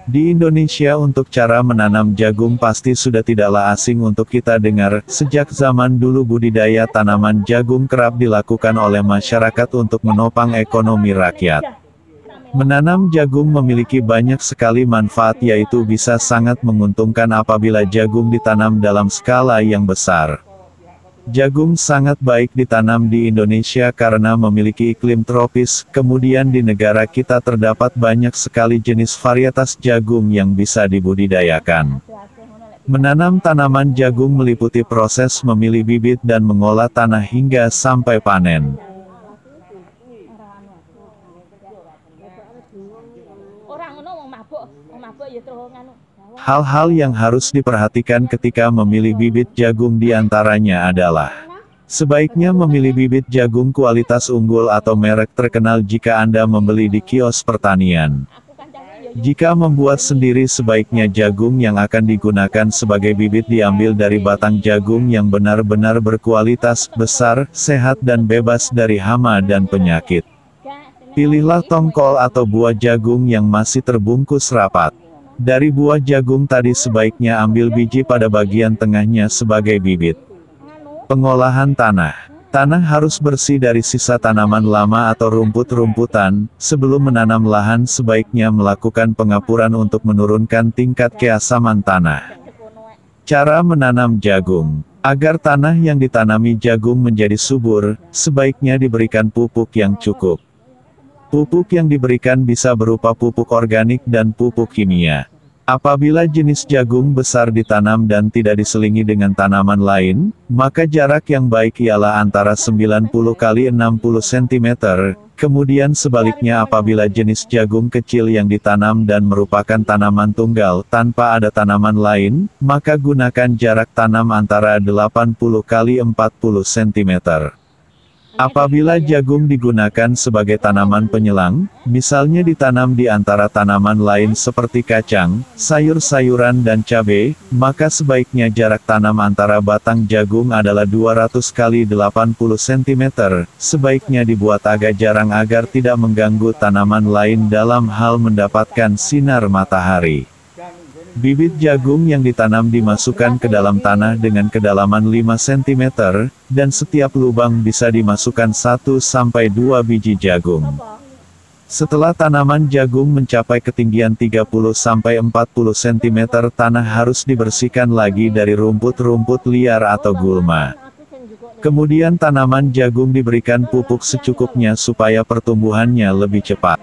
Di Indonesia untuk cara menanam jagung pasti sudah tidaklah asing untuk kita dengar, sejak zaman dulu budidaya tanaman jagung kerap dilakukan oleh masyarakat untuk menopang ekonomi rakyat. Menanam jagung memiliki banyak sekali manfaat yaitu bisa sangat menguntungkan apabila jagung ditanam dalam skala yang besar. Jagung sangat baik ditanam di Indonesia karena memiliki iklim tropis, kemudian di negara kita terdapat banyak sekali jenis varietas jagung yang bisa dibudidayakan. Menanam tanaman jagung meliputi proses memilih bibit dan mengolah tanah hingga sampai panen. Hal-hal yang harus diperhatikan ketika memilih bibit jagung diantaranya adalah: sebaiknya memilih bibit jagung kualitas unggul atau merek terkenal jika Anda membeli di kios pertanian. Jika membuat sendiri sebaiknya jagung yang akan digunakan sebagai bibit diambil dari batang jagung yang benar-benar berkualitas, besar, sehat dan bebas dari hama dan penyakit. Pilihlah tongkol atau buah jagung yang masih terbungkus rapat. Dari buah jagung tadi sebaiknya ambil biji pada bagian tengahnya sebagai bibit. Pengolahan tanah. Tanah harus bersih dari sisa tanaman lama atau rumput-rumputan. Sebelum menanam lahan sebaiknya melakukan pengapuran untuk menurunkan tingkat keasaman tanah. Cara menanam jagung. Agar tanah yang ditanami jagung menjadi subur, sebaiknya diberikan pupuk yang cukup. Pupuk yang diberikan bisa berupa pupuk organik dan pupuk kimia. Apabila jenis jagung besar ditanam dan tidak diselingi dengan tanaman lain, maka jarak yang baik ialah antara 90 x 60 cm. Kemudian sebaliknya apabila jenis jagung kecil yang ditanam dan merupakan tanaman tunggal tanpa ada tanaman lain, maka gunakan jarak tanam antara 80 x 40 cm. Apabila jagung digunakan sebagai tanaman penyelang, misalnya ditanam di antara tanaman lain seperti kacang, sayur-sayuran dan cabai, maka sebaiknya jarak tanam antara batang jagung adalah 200 x 80 cm. Sebaiknya dibuat agak jarang agar tidak mengganggu tanaman lain dalam hal mendapatkan sinar matahari. Bibit jagung yang ditanam dimasukkan ke dalam tanah dengan kedalaman 5 cm, dan setiap lubang bisa dimasukkan 1-2 biji jagung. Setelah tanaman jagung mencapai ketinggian 30-40 cm, tanah harus dibersihkan lagi dari rumput-rumput liar atau gulma. Kemudian tanaman jagung diberikan pupuk secukupnya supaya pertumbuhannya lebih cepat.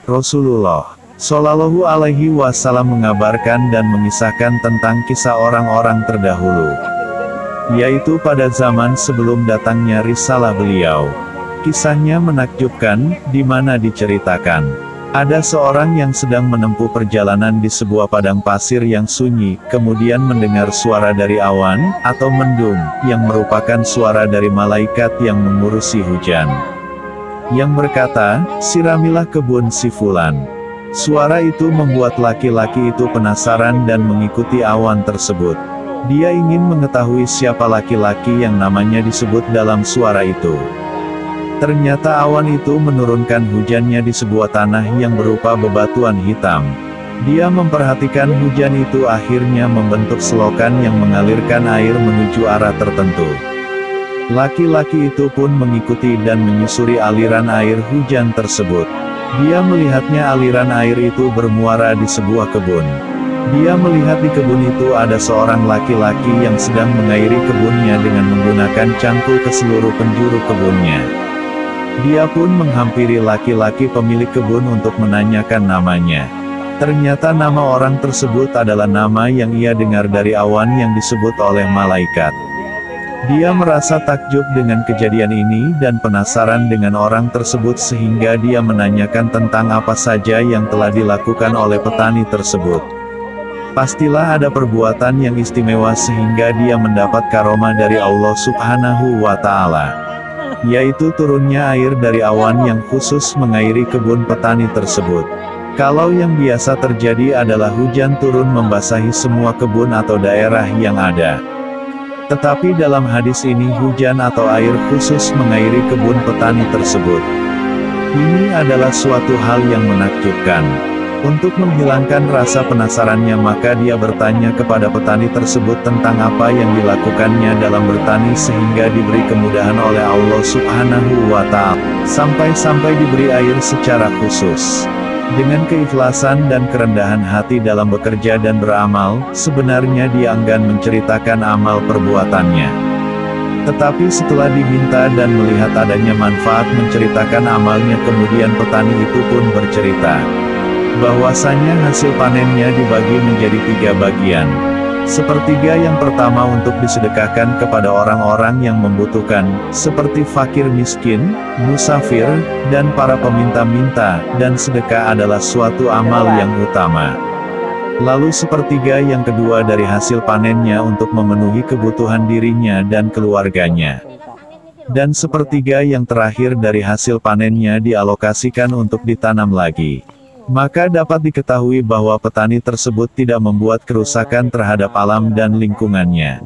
Rasulullah Shallallahu Alaihi Wasallam mengabarkan dan mengisahkan tentang kisah orang-orang terdahulu, yaitu pada zaman sebelum datangnya risalah beliau. Kisahnya menakjubkan, di mana diceritakan, ada seorang yang sedang menempuh perjalanan di sebuah padang pasir yang sunyi, kemudian mendengar suara dari awan, atau mendung, yang merupakan suara dari malaikat yang mengurusi hujan. Yang berkata, "Siramilah kebun si Fulan." Suara itu membuat laki-laki itu penasaran dan mengikuti awan tersebut. Dia ingin mengetahui siapa laki-laki yang namanya disebut dalam suara itu. Ternyata awan itu menurunkan hujannya di sebuah tanah yang berupa bebatuan hitam. Dia memperhatikan hujan itu akhirnya membentuk selokan yang mengalirkan air menuju arah tertentu. Laki-laki itu pun mengikuti dan menyusuri aliran air hujan tersebut. Dia melihatnya aliran air itu bermuara di sebuah kebun. Dia melihat di kebun itu ada seorang laki-laki yang sedang mengairi kebunnya dengan menggunakan cangkul ke seluruh penjuru kebunnya. Dia pun menghampiri laki-laki pemilik kebun untuk menanyakan namanya. Ternyata nama orang tersebut adalah nama yang ia dengar dari awan yang disebut oleh malaikat. Dia merasa takjub dengan kejadian ini dan penasaran dengan orang tersebut sehingga dia menanyakan tentang apa saja yang telah dilakukan oleh petani tersebut. Pastilah ada perbuatan yang istimewa sehingga dia mendapat karomah dari Allah Subhanahu wa Ta'ala, yaitu turunnya air dari awan yang khusus mengairi kebun petani tersebut. Kalau yang biasa terjadi adalah hujan turun membasahi semua kebun atau daerah yang ada. Tetapi dalam hadis ini hujan atau air khusus mengairi kebun petani tersebut. Ini adalah suatu hal yang menakjubkan. Untuk menghilangkan rasa penasarannya maka dia bertanya kepada petani tersebut tentang apa yang dilakukannya dalam bertani sehingga diberi kemudahan oleh Allah Subhanahu wa Ta'ala, sampai-sampai diberi air secara khusus. Dengan keikhlasan dan kerendahan hati dalam bekerja dan beramal, sebenarnya dia enggan menceritakan amal perbuatannya. Tetapi setelah diminta dan melihat adanya manfaat menceritakan amalnya, kemudian petani itu pun bercerita bahwasanya hasil panennya dibagi menjadi 3 bagian. Sepertiga yang pertama untuk disedekahkan kepada orang-orang yang membutuhkan, seperti fakir miskin, musafir, dan para peminta-minta, dan sedekah adalah suatu amal yang utama. Lalu sepertiga yang kedua dari hasil panennya untuk memenuhi kebutuhan dirinya dan keluarganya. Dan sepertiga yang terakhir dari hasil panennya dialokasikan untuk ditanam lagi. Maka dapat diketahui bahwa petani tersebut tidak membuat kerusakan terhadap alam dan lingkungannya.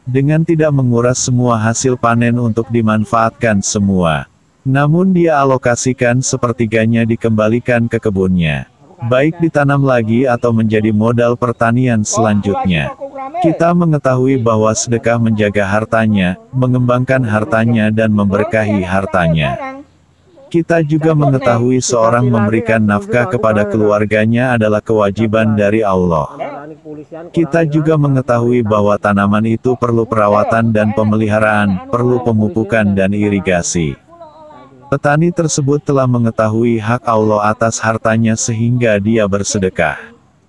Dengan tidak menguras semua hasil panen untuk dimanfaatkan semua. Namun dia alokasikan sepertiganya dikembalikan ke kebunnya. Baik ditanam lagi atau menjadi modal pertanian selanjutnya. Kita mengetahui bahwa sedekah menjaga hartanya, mengembangkan hartanya dan memberkahi hartanya. Kita juga mengetahui seorang memberikan nafkah kepada keluarganya adalah kewajiban dari Allah. Kita juga mengetahui bahwa tanaman itu perlu perawatan dan pemeliharaan, perlu pemupukan dan irigasi. Petani tersebut telah mengetahui hak Allah atas hartanya sehingga dia bersedekah.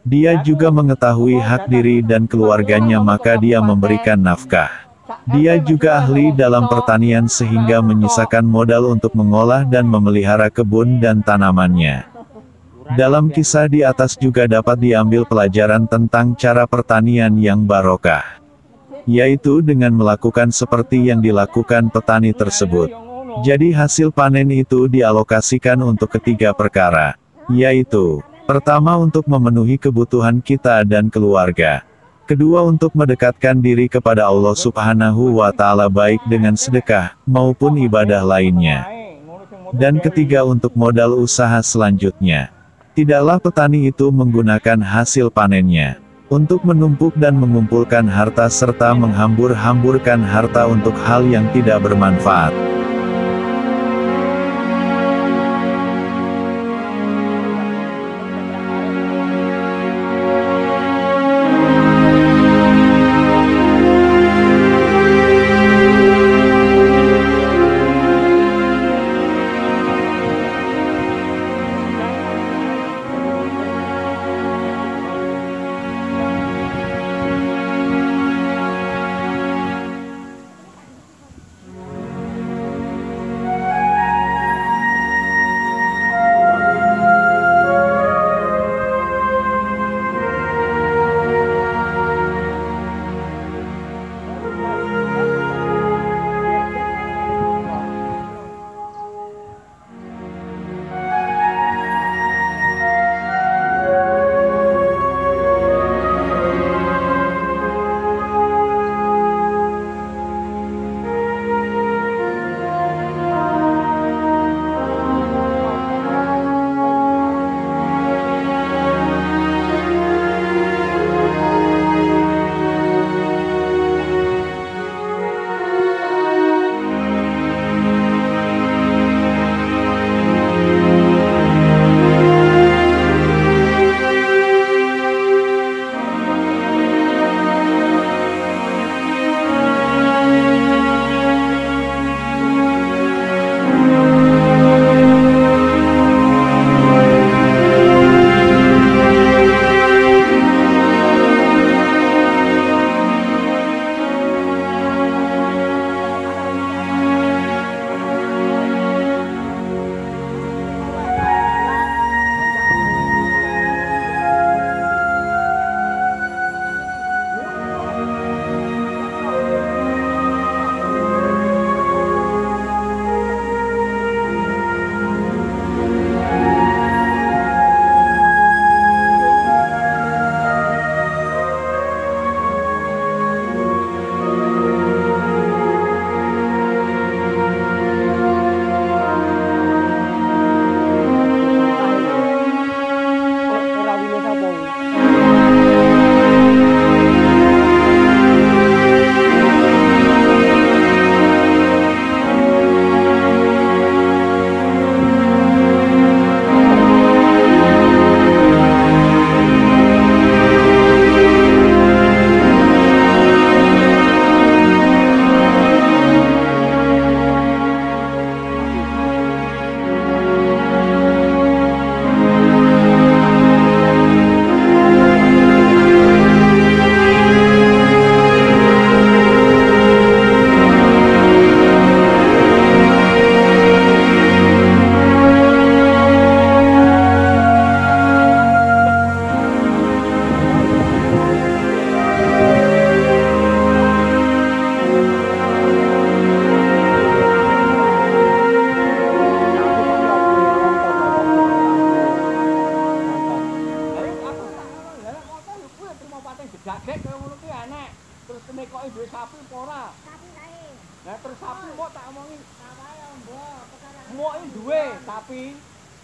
Dia juga mengetahui hak diri dan keluarganya maka dia memberikan nafkah. Dia juga ahli dalam pertanian sehingga menyisakan modal untuk mengolah dan memelihara kebun dan tanamannya. Dalam kisah di atas juga dapat diambil pelajaran tentang cara pertanian yang barokah, yaitu dengan melakukan seperti yang dilakukan petani tersebut. Jadi hasil panen itu dialokasikan untuk ketiga perkara, yaitu, pertama untuk memenuhi kebutuhan kita dan keluarga. Kedua untuk mendekatkan diri kepada Allah Subhanahu wa Ta'ala baik dengan sedekah, maupun ibadah lainnya. Dan ketiga untuk modal usaha selanjutnya. Tidaklah petani itu menggunakan hasil panennya untuk menumpuk dan mengumpulkan harta serta menghambur-hamburkan harta untuk hal yang tidak bermanfaat.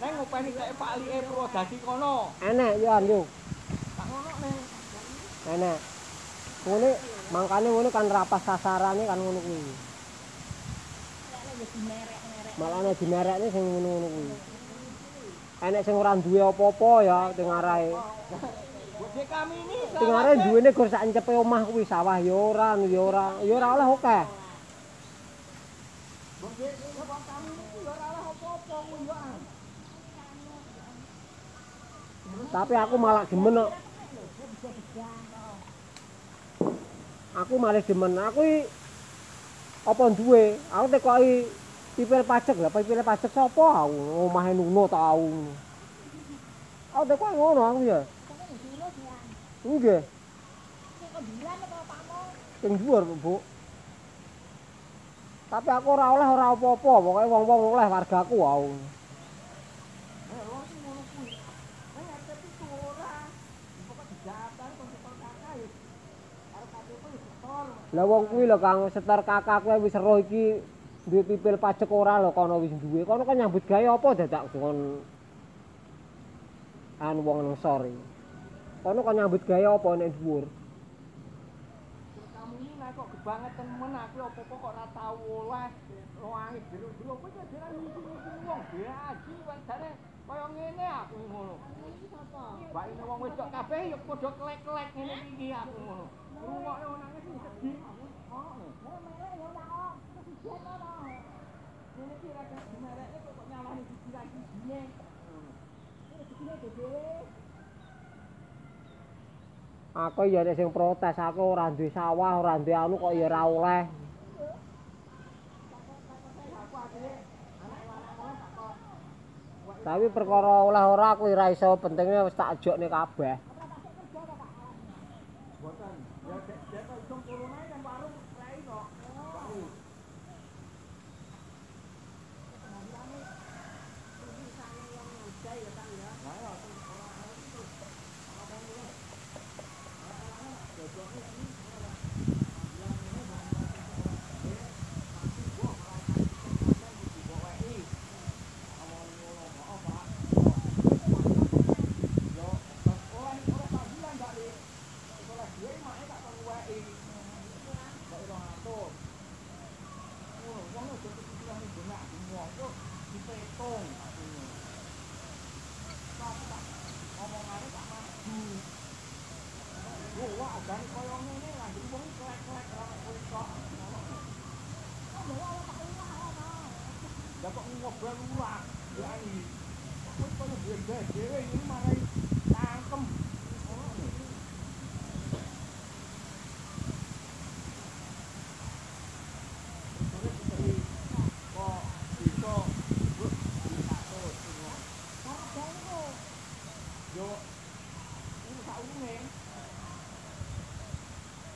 Neng ngopeni kae Pak Like Purwodadi kono. Enek yo an yo. Tak ngono neng. Enek. Ngene mangkane ngono kan rapas sasarane kan ngono kuwi. Malane dimerekne sing ngono-ngono kuwi. Enek sing ora duwe apa-apa ya teng arahe. Budi kami ini Teng arahe duwene gur sak encepe omah kuwi sawah ya ora oleh akeh. Budi kami ini ya ora oleh apa-apa kuwi yo. Tapi aku malah demen kok. Aku malah demen. Aku apa duwe? Aku tekoki pipil pajak lah, pipil pajak sapa aku? Omahe nuno tau. Aku tekoki ngono aku ya. Nggih. Sing dhuwur, Bu. Tapi aku ora oleh ora apa-apa, pokoke wong-wong oleh wargaku aku. Lah wong kuwi lho Kang setor kakak kuwi wis ero iki duwe pipil pajak ora lho kono wis duwe. Kono kan nyambut gawe apa dadak kon anu wong nang sore. Kono kan nyambut gawe apa nek dhuwur. Kamu ini kok gebanget temen aku apa-apa kok ora tau oleh. Wangi biru-biru kowe kok dhewe ngisi-ngisi wong biaji wadane kaya ngene aku ngono. Mbak ini wong wedok kabeh ya padha klek-klek ngene iki aku ngono. Rungokne nangis sedih. Ini kira kira dimereknya kok nyalani siji lagi gini. Aku ya nek sing protes aku ora duwe sawah, ora duwe anu kok ya ora oleh. Tapi perkara oleh ora aku ora iso, pentingnya wis tak jokne kabeh. Boten. Ya dek kok iso turun ae nang warung rei kok. Ya kok ngobrol ulah, ya ini. Kowe kono dhewe iki marai tangkem. Yo, ini sak umumnya.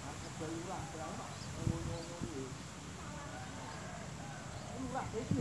Aku berulang, berapa? Ngomong-ngomong ini. Ini lah, itu